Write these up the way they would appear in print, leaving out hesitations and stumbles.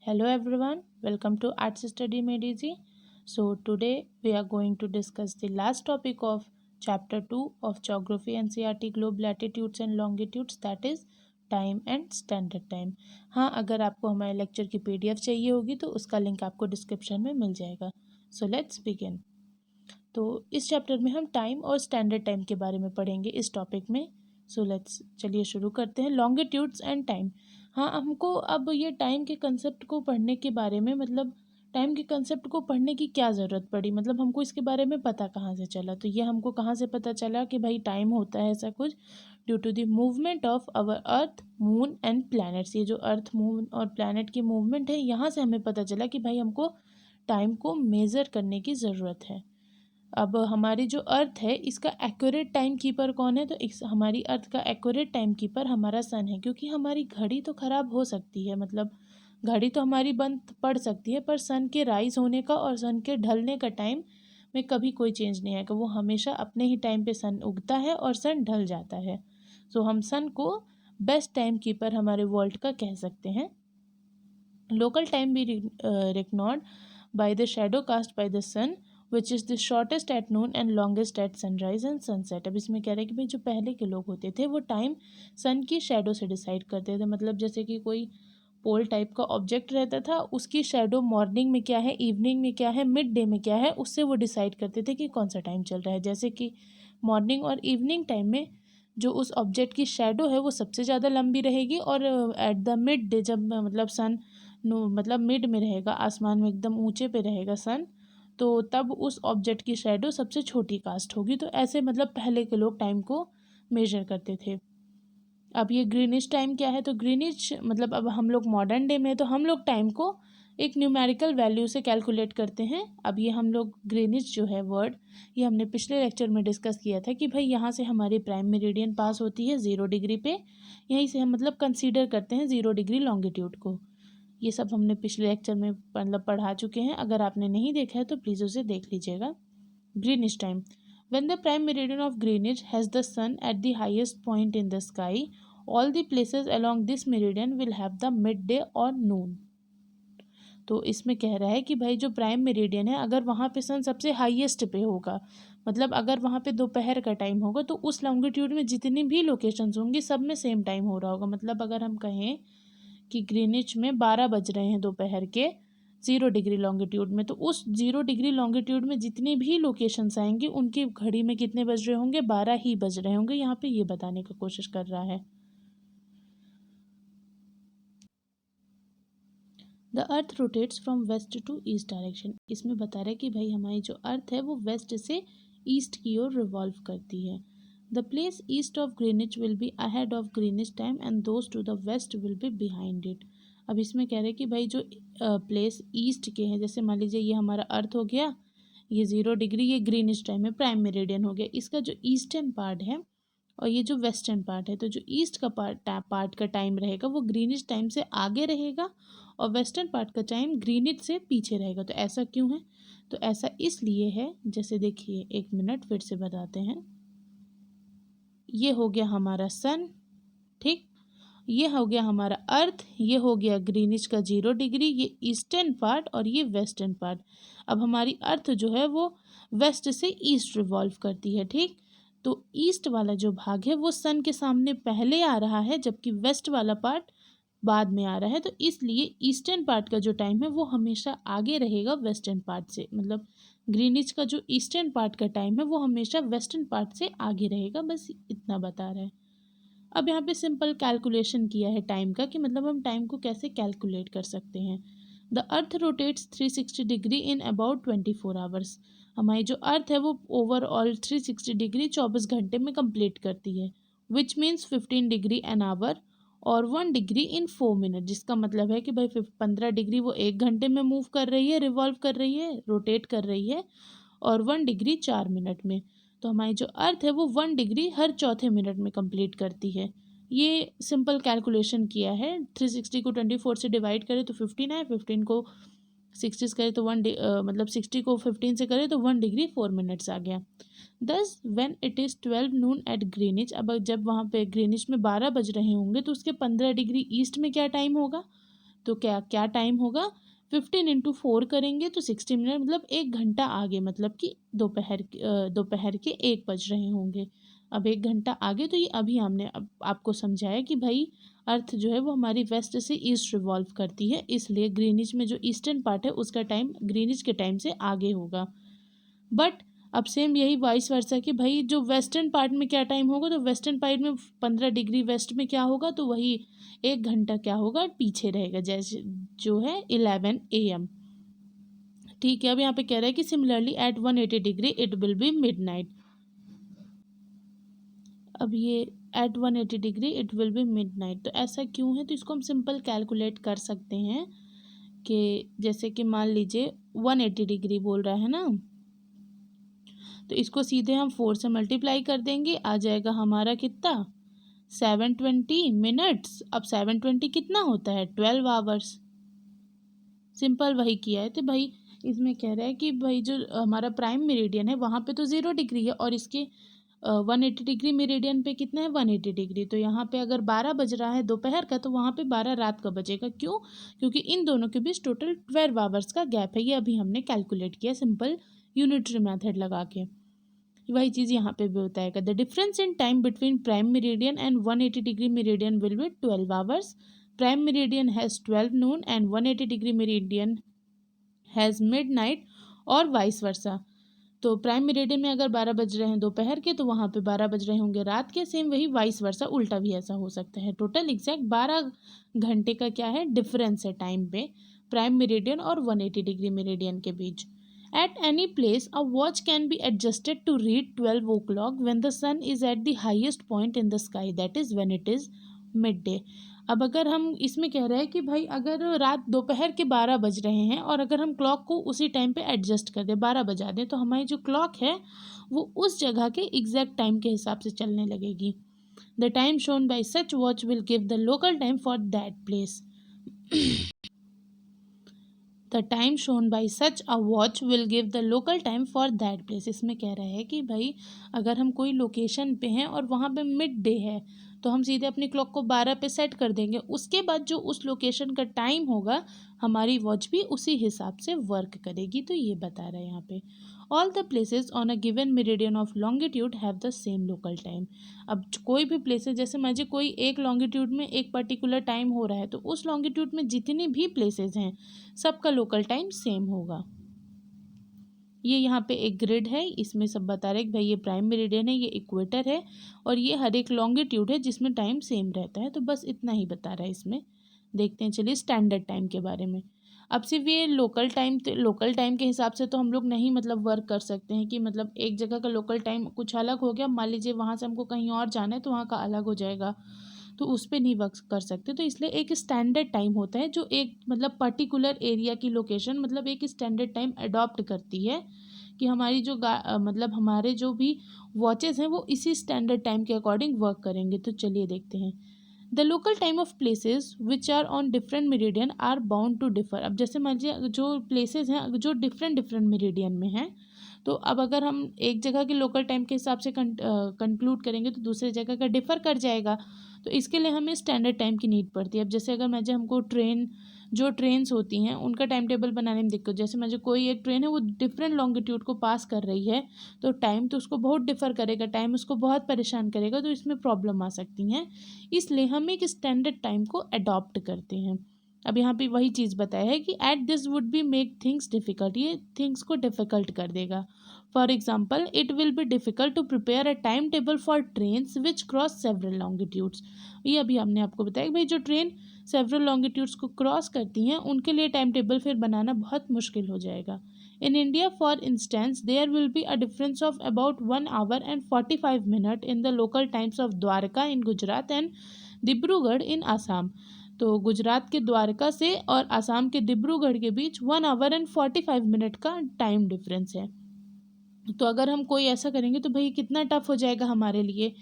Hello everyone, welcome to Arts Study Made Easy. So today we are going to discuss the last topic of chapter 2 of Geography NCERT Globe Latitudes and Longitudes, that is time and standard time. हाँ, अगर आपको हमारे lecture की PDF चाहिए होगी तो उसका link आपको डिस्क्रिप्शन में मिल जाएगा। So let's begin. तो इस चैप्टर में हम टाइम और स्टैंडर्ड टाइम के बारे में पढ़ेंगे इस टॉपिक में। सो लेट्स चलिए शुरू करते हैं। Longitudes and time. हाँ, हमको अब ये टाइम के कंसेप्ट को पढ़ने के बारे में टाइम के कंसेप्ट को पढ़ने की क्या ज़रूरत पड़ी, हमको इसके बारे में पता कहाँ से चला। तो ये हमको कहाँ से पता चला कि भाई टाइम होता है ऐसा कुछ, due to the movement of our earth, moon and planets. ये जो अर्थ, मून और प्लैनेट की मूवमेंट है, यहाँ से हमें पता चला कि भाई हमको टाइम को मेज़र करने की ज़रूरत है। अब हमारी जो अर्थ है इसका एक्यूरेट टाइम कीपर कौन है? तो इस हमारी अर्थ का एक्यूरेट टाइम कीपर हमारा सन है, क्योंकि हमारी घड़ी तो ख़राब हो सकती है, घड़ी तो हमारी बंद पड़ सकती है, पर सन के राइज होने का और सन के ढलने का टाइम में कभी कोई चेंज नहीं आएगा। वो हमेशा अपने ही टाइम पे सन उगता है और सन ढल जाता है। सो हम सन को बेस्ट टाइम कीपर हमारे वर्ल्ड का कह सकते हैं। लोकल टाइम भी reckoned by the shadow cast by the sun which is the shortest at noon and longest at sunrise and sunset. अब इसमें कह रहे हैं कि भाई जो पहले के लोग होते थे वो टाइम सन की शेडो से डिसाइड करते थे। जैसे कि कोई पोल टाइप का ऑब्जेक्ट रहता था, उसकी शेडो मॉर्निंग में क्या है, इवनिंग में क्या है, मिड डे में क्या है, उससे वो डिसाइड करते थे कि कौन सा टाइम चल रहा है। जैसे कि मॉर्निंग और इवनिंग टाइम में जो उस ऑब्जेक्ट की शेडो है वो सबसे ज़्यादा लंबी रहेगी, और एट द मिड डे जब सन मिड में रहेगा, आसमान में एकदम ऊंचे पे रहेगा सन, तो तब उस ऑब्जेक्ट की शेडो सबसे छोटी कास्ट होगी। तो ऐसे पहले के लोग टाइम को मेजर करते थे। अब ये ग्रीनिश टाइम क्या है? तो ग्रीनिश अब हम लोग मॉडर्न डे में तो हम लोग टाइम को एक न्यूमेरिकल वैल्यू से कैलकुलेट करते हैं। अब ये हम लोग ग्रीनिश जो है वर्ड, ये हमने पिछले लेक्चर में डिस्कस किया था कि भाई यहाँ से हमारी प्राइम मेरिडियन पास होती है 0 डिग्री पे, यहीं से हम कंसीडर करते हैं 0 डिग्री लॉन्गिट्यूड को। ये सब हमने पिछले लेक्चर में पढ़ा चुके हैं। अगर आपने नहीं देखा है तो प्लीज़ उसे देख लीजिएगा। Greenish time, when the prime meridian of Greenwich has the sun at the highest point in the sky, all the places along this meridian will have the midday or noon। तो इसमें कह रहा है कि भाई जो प्राइम मेरिडियन है, अगर वहाँ पे सन सबसे हाईएस्ट पे होगा, अगर वहाँ पे दोपहर का टाइम होगा, तो उस लॉन्गिट्यूड में जितनी भी लोकेशंस होंगी सब में सेम टाइम हो रहा होगा। अगर हम कहें कि ग्रीनिच में 12 बज रहे हैं दोपहर के 0 डिग्री लॉन्गिट्यूड में, तो उस 0 डिग्री लॉन्गिट्यूड में जितनी भी लोकेशंस आएंगी उनकी घड़ी में कितने बज रहे होंगे? 12 ही बज रहे होंगे। यहाँ पे ये बताने की कोशिश कर रहा है। The earth rotates from west to east direction. इसमें बता रहा है कि भाई हमारी जो अर्थ है वो वेस्ट से ईस्ट की ओर रिवॉल्व करती है। The place east of Greenwich will be ahead of Greenwich time and those to the west will be behind it. अब इसमें कह रहे हैं कि भाई जो प्लेस ईस्ट के हैं, जैसे मान लीजिए ये हमारा अर्थ हो गया, ये 0 डिग्री, ये ग्रीनिच टाइम है, प्राइम मेरिडियन हो गया। इसका जो ईस्टर्न पार्ट है और ये जो वेस्टर्न पार्ट है, तो जो ईस्ट का पार्ट का टाइम रहेगा वो ग्रीनिच टाइम से आगे रहेगा और वेस्टर्न पार्ट का टाइम ग्रीनिच से पीछे रहेगा। तो ऐसा क्यों है? तो ऐसा इसलिए है, जैसे देखिए, एक मिनट फिर से बताते हैं। ये हो गया हमारा सन, ठीक, ये हो गया हमारा अर्थ, ये हो गया ग्रीनिच का 0 डिग्री, ये ईस्टर्न पार्ट और ये वेस्टर्न पार्ट। अब हमारी अर्थ जो है वो वेस्ट से ईस्ट रिवॉल्व करती है, ठीक। तो ईस्ट वाला जो भाग है वो सन के सामने पहले आ रहा है, जबकि वेस्ट वाला पार्ट बाद में आ रहा है। तो इसलिए ईस्टर्न पार्ट का जो टाइम है वो हमेशा आगे रहेगा वेस्टर्न पार्ट से। ग्रीनिच का जो ईस्टर्न पार्ट का टाइम है वो हमेशा वेस्टर्न पार्ट से आगे रहेगा। बस इतना बता रहा है। अब यहाँ पे सिंपल कैलकुलेशन किया है टाइम का, कि हम टाइम को कैसे कैलकुलेट कर सकते हैं। The earth rotates 360 degree in about 24 hours. हमारी जो अर्थ है वो ओवरऑल 360 डिग्री 24 घंटे में कंप्लीट करती है, which means 15 degree an hour और 1 डिग्री इन 4 मिनट। जिसका मतलब है कि भाई 15 डिग्री वो 1 घंटे में मूव कर रही है, रिवॉल्व कर रही है, रोटेट कर रही है, और 1 डिग्री 4 मिनट में। तो हमारी जो अर्थ है वो 1 डिग्री हर चौथे मिनट में कंप्लीट करती है। ये सिंपल कैलकुलेशन किया है। 360 को 24 से डिवाइड करें तो 15 है, 15 को 60 से करें तो 60 को 15 से करें तो 1 डिग्री 4 मिनट्स आ गया। दस when it is 12 noon at Greenwich, अब जब वहाँ पे ग्रीनिच में 12 बज रहे होंगे तो उसके 15 डिग्री ईस्ट में क्या टाइम होगा? तो क्या क्या टाइम होगा, 15 × 4 करेंगे तो 60 मिनट, मतलब 1 घंटा आगे, मतलब कि दोपहर के 1 बज रहे होंगे। अब 1 घंटा आगे, तो ये अभी हमने अब आपको समझाया कि भाई अर्थ जो है वो हमारी वेस्ट से ईस्ट रिवॉल्व करती है, इसलिए ग्रीनिच में जो ईस्टर्न पार्ट है उसका टाइम ग्रीनिच के टाइम से आगे होगा। बट अब सेम यही वाइस वर्सा कि भाई जो वेस्टर्न पार्ट में क्या टाइम होगा, तो वेस्टर्न पार्ट में 15 डिग्री वेस्ट में क्या होगा, तो वही 1 घंटा क्या होगा पीछे रहेगा, जैसे जो है 11 AM। ठीक है, अब यहाँ पे कह रहा है कि similarly at 180 degree it will be midnight. अब ये at 180 degree it will be midnight, तो ऐसा क्यों है, तो इसको हम सिंपल कैलकुलेट कर सकते हैं कि जैसे कि मान लीजिए 180 डिग्री बोल रहा है ना, तो इसको सीधे हम 4 से मल्टीप्लाई कर देंगे, आ जाएगा हमारा कितना 720 मिनट्स। अब 720 कितना होता है 12 आवर्स। सिंपल वही किया है। तो भाई इसमें कह रहा है कि भाई जो हमारा प्राइम मेरिडियन है वहाँ पे तो 0 डिग्री है, और इसके 180 डिग्री मेरिडियन पे कितना है 180 डिग्री। तो यहाँ पे अगर 12 बज रहा है दोपहर का, तो वहाँ पे 12 रात का बजेगा। क्यों? क्योंकि इन दोनों के बीच टोटल 12 आवर्स का गैप है। ये अभी हमने कैलकुलेट किया सिंपल यूनिटरी मेथड लगा के। वही चीज़ यहाँ पे भी बताएगा। The difference in time between prime meridian and 180 degree meridian will be 12 hours. Prime meridian has 12 Noon and 180 degree meridian has mid night, और वाइस वर्सा। तो प्राइम मेरिडियन में अगर 12 बज रहे हैं दोपहर के, तो वहाँ पे 12 बज रहे होंगे रात के। सेम वही वाइस वर्सा, उल्टा भी ऐसा हो सकता है। टोटल एग्जैक्ट 12 घंटे का क्या है डिफरेंस है टाइम पे, प्राइम मेरिडियन और 180 डिग्री मेरिडियन के बीच। At any place, a watch can be adjusted to read 12 o'clock when the sun is at the highest point in the sky, that is when it is midday। अब अगर हम इसमें कह रहे हैं कि भाई अगर रात दोपहर के 12 बज रहे हैं, और अगर हम क्लॉक को उसी टाइम पे एडजस्ट कर दें, 12 बजा दें, तो हमारी जो क्लॉक है वो उस जगह के एग्जैक्ट टाइम के हिसाब से चलने लगेगी। The time shown by such watch will give the local time for that place. The time shown by such a watch will give the local time for that place. इसमें कह रहा है कि भाई अगर हम कोई लोकेशन पे हैं और वहाँ पे मिड डे है, तो हम सीधे अपनी क्लॉक को 12 पे सेट कर देंगे। उसके बाद जो उस लोकेशन का टाइम होगा, हमारी वॉच भी उसी हिसाब से वर्क करेगी। तो ये बता रहा है यहाँ पे all the places on a given meridian of longitude have the same local time. अब कोई भी प्लेसेस, जैसे मुझे कोई एक लॉन्गिट्यूड में एक पर्टिकुलर टाइम हो रहा है, तो उस लॉन्गिट्यूड में जितनी भी प्लेसेस हैं सबका लोकल टाइम सेम होगा। ये यहाँ पे एक ग्रिड है, इसमें सब बता रहे हैं कि भाई ये प्राइम मेरिडियन है, ये इक्वेटर है, और ये हर एक लॉन्गिट्यूड है जिसमें टाइम सेम रहता है। तो बस इतना ही बता रहा है इसमें। देखते हैं चलिए स्टैंडर्ड टाइम के बारे में। अब सिर्फ ये लोकल टाइम के हिसाब से तो हम लोग नहीं मतलब वर्क कर सकते हैं कि मतलब एक जगह का लोकल टाइम कुछ अलग हो गया, मान लीजिए वहाँ से हमको कहीं और जाना है तो वहाँ का अलग हो जाएगा, तो उस पर नहीं वर्क कर सकते। तो इसलिए एक स्टैंडर्ड टाइम होता है जो एक मतलब पर्टिकुलर एरिया की लोकेशन मतलब एक स्टैंडर्ड टाइम अडॉप्ट करती है कि हमारी जो मतलब हमारे जो भी वॉचेस हैं वो इसी स्टैंडर्ड टाइम के अकॉर्डिंग वर्क करेंगे। तो चलिए देखते हैं। The local time of places which are on different meridian are bound to differ. अब जैसे मान लीजिए जो प्लेसेस हैं जो डिफरेंट मेरिडियन में हैं, तो अब अगर हम एक जगह के लोकल टाइम के हिसाब से कंक्लूड करेंगे तो दूसरी जगह का डिफ़र कर जाएगा। तो इसके लिए हमें स्टैंडर्ड टाइम की नीड पड़ती है। अब जैसे अगर मुझे हमको ट्रेन्स होती हैं उनका टाइम टेबल बनाने में दिक्कत, जैसे मुझे कोई एक ट्रेन है वो डिफरेंट लॉन्गिट्यूड को पास कर रही है, तो टाइम तो उसको बहुत डिफ़र करेगा, टाइम उसको बहुत परेशान करेगा, तो इसमें प्रॉब्लम आ सकती हैं। इसलिए हम एक स्टैंडर्ड टाइम को अडॉप्ट करते हैं। अब यहाँ पे वही चीज़ बताया है कि at this would be make things difficult, ये थिंग्स को डिफ़िकल्ट कर देगा। For example it will be difficult to prepare a time table for trains which cross several longitudes. ये अभी हमने आपको बताया कि भाई जो ट्रेन सेवरल लॉन्गिट्यूड्स को क्रॉस करती हैं उनके लिए टाइम टेबल फिर बनाना बहुत मुश्किल हो जाएगा। In India for instance there will be a difference of about 1 hour and 45 minutes in the local times of Dwarka in Gujarat and Dibrugarh in Assam. तो गुजरात के द्वारका से और आसाम के डिब्रूगढ़ के बीच 1 hour and 45 minutes का टाइम डिफरेंस है। तो अगर हम कोई ऐसा करेंगे तो भाई कितना टफ हो जाएगा हमारे लिए।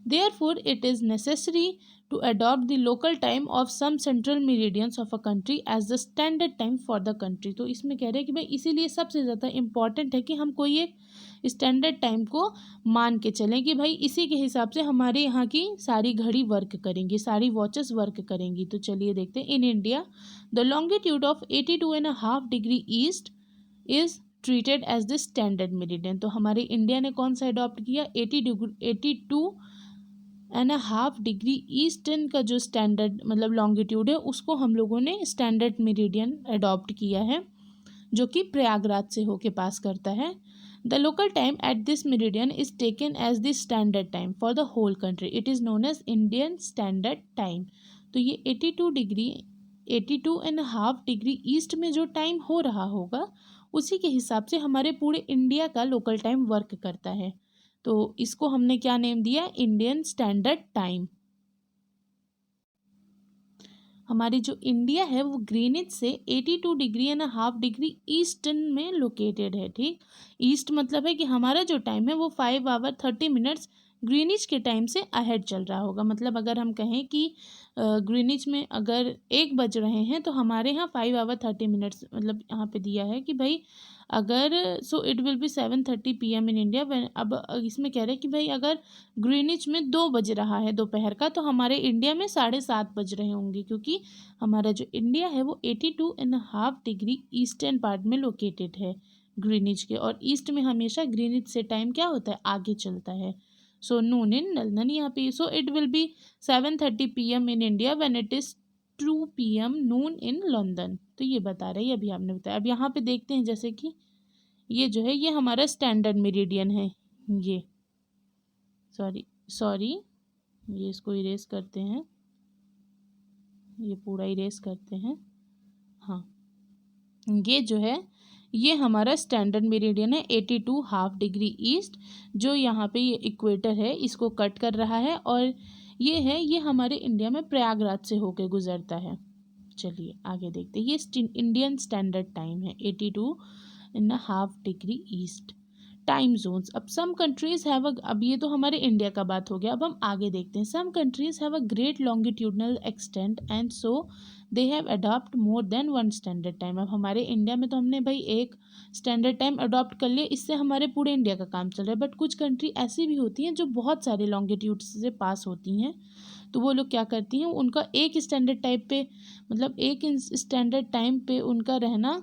Therefore it is necessary to adopt the local time of some central meridians of a country as the standard time for the country. तो इसमें कह रहे हैं कि भाई इसीलिए सबसे ज़्यादा इम्पॉर्टेंट है कि हम कोई एक स्टैंडर्ड टाइम को मान के चलें कि भाई इसी के हिसाब से हमारे यहाँ की सारी घड़ी वर्क करेंगी, सारी वॉचेस वर्क करेंगी। तो चलिए देखते हैं। In India the longitude of 82.5 degree east is treated as the standard meridian. तो हमारे इंडिया ने कौन सा अडॉप्ट किया? 82.5 डिग्री ईस्टर्न का जो स्टैंडर्ड मतलब लॉन्गिट्यूड है उसको हम लोगों ने स्टैंडर्ड मेरिडियन अडॉप्ट किया है, जो कि प्रयागराज से होके पास करता है। The local time at this meridian is taken as the standard time for the whole country. It is known as Indian standard time. तो ये 82.5 डिग्री ईस्ट में जो टाइम हो रहा होगा उसी के हिसाब से हमारे पूरे इंडिया का लोकल टाइम वर्क करता है। तो इसको हमने क्या नेम दिया? Indian standard time. हमारी जो इंडिया है वो ग्रीनिच से 82.5 डिग्री ईस्टर्न में लोकेटेड है। ठीक, ईस्ट मतलब है कि हमारा जो टाइम है वो 5 आवर 30 मिनट्स ग्रीनिच के टाइम से अहेड चल रहा होगा। मतलब अगर हम कहें कि ग्रीनिच में अगर 1 बज रहे हैं तो हमारे यहाँ 5 आवर 30 मिनट्स मतलब यहाँ पे दिया है कि भाई अगर so it will B 7:30 PM in India. अब इसमें कह रहे हैं कि भाई अगर ग्रीनिच में 2 बज रहा है दोपहर का तो हमारे इंडिया में 7:30 बज रहे होंगे, क्योंकि हमारा जो इंडिया है वो 82.5 डिग्री ईस्टर्न पार्ट में लोकेटेड है ग्रीनिच के, और ईस्ट में हमेशा ग्रीनिच से टाइम क्या होता है? आगे चलता है। सो नून इन लंदन यहाँ पे, so it will B 7:30 PM in India when it is 2 PM Noon in London. तो ये बता रही है, अभी आपने बताया। अब यहाँ पे देखते हैं, जैसे कि ये जो है ये हमारा स्टैंडर्ड मेरिडियन है। ये सॉरी ये इसको इरेज करते हैं, ये पूरा इरेज करते हैं। हाँ, ये जो है ये हमारा स्टैंडर्ड मेरिडियन है 82.5 डिग्री ईस्ट, जो यहाँ पे ये इक्वेटर है इसको कट कर रहा है, और ये हमारे इंडिया में प्रयागराज से होके गुजरता है। चलिए आगे देखते हैं। ये इंडियन स्टैंडर्ड टाइम है 82.5 डिग्री ईस्ट। टाइम जोन्स, अब सम कंट्रीज हैव अब ये तो हमारे इंडिया का बात हो गया। अब हम आगे देखते हैं। Some countries have a great longitudinal extent and so they have adopt more than one standard time. अब हमारे इंडिया में तो हमने भाई एक स्टैंडर्ड टाइम अडॉप्ट कर लिया, इससे हमारे पूरे इंडिया का काम चल रहा है। बट कुछ कंट्री ऐसी भी होती हैं जो बहुत सारे लॉन्गिट्यूड से पास होती हैं, तो वो लोग क्या करती हैं, उनका एक स्टैंडर्ड टाइप पे मतलब एक स्टैंडर्ड टाइम पे उनका रहना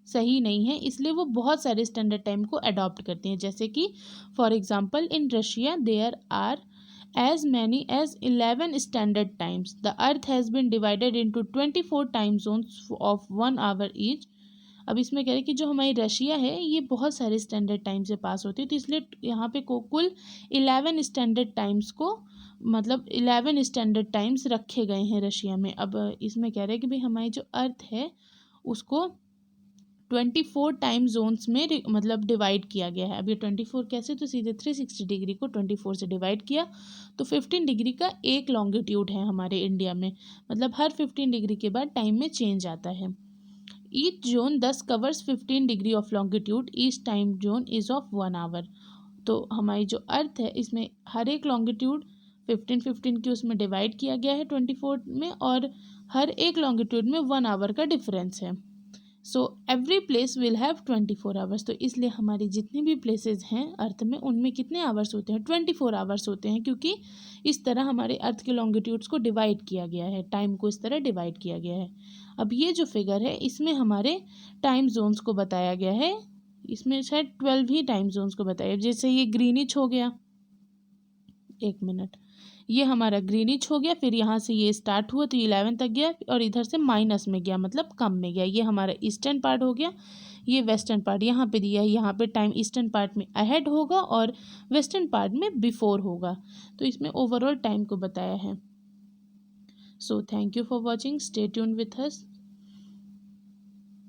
सही नहीं है, इसलिए वो बहुत सारे स्टैंडर्ड टाइम को अडॉप्ट करती हैं। जैसे कि for example in Russia there are as many as 11 standard times. The earth has been divided into 24 time zones of 1 hour each. अब इसमें कह रहे हैं कि जो हमारी रशिया है ये बहुत सारे स्टैंडर्ड टाइम से पास होती है, तो इसलिए यहाँ पे कुल 11 स्टैंडर्ड टाइम्स को मतलब 11 स्टैंडर्ड टाइम्स रखे गए हैं रशिया में। अब इसमें कह रहे हैं कि भाई हमारी जो अर्थ है उसको 24 टाइम जोन्स में मतलब डिवाइड किया गया है। अब ये 24 कैसे, तो सीधे 360 डिग्री को 24 से डिवाइड किया तो 15 डिग्री का एक लॉन्गिट्यूड है हमारे इंडिया में। मतलब हर 15 डिग्री के बाद टाइम में चेंज आता है। Each zone 10 covers 15 degree of longitude, each time zone is of 1 hour. तो हमारी जो अर्थ है इसमें हर एक लॉन्गिट्यूड 15 की उसमें डिवाइड किया गया है 24 में, और हर एक लॉन्गिट्यूड में 1 आवर का डिफरेंस है। So every place will have 24 hours. तो इसलिए हमारी जितनी भी प्लेसेस हैं अर्थ में उनमें कितने आवर्स होते हैं? 24 आवर्स होते हैं, क्योंकि इस तरह हमारे अर्थ के लॉन्गिट्यूड्स को डिवाइड किया गया है, टाइम को इस तरह डिवाइड किया गया है। अब ये जो फिगर है इसमें हमारे टाइम जोन्स को बताया गया है, इसमें शायद 12 ही टाइम जोन्स को बताया। जैसे ये ग्रीनिच हो गया, एक मिनट, ये हमारा ग्रीनिच हो गया, फिर यहाँ से ये स्टार्ट हुआ तो 11 तक गया और इधर से माइनस में गया मतलब कम में गया। ये हमारा ईस्टर्न पार्ट हो गया, ये वेस्टर्न पार्ट यहाँ पे दिया है। यहाँ पे टाइम ईस्टर्न पार्ट में अहेड होगा और वेस्टर्न पार्ट में बिफोर होगा, तो इसमें ओवरऑल टाइम को बताया है। So thank you for watching, stay tuned with us.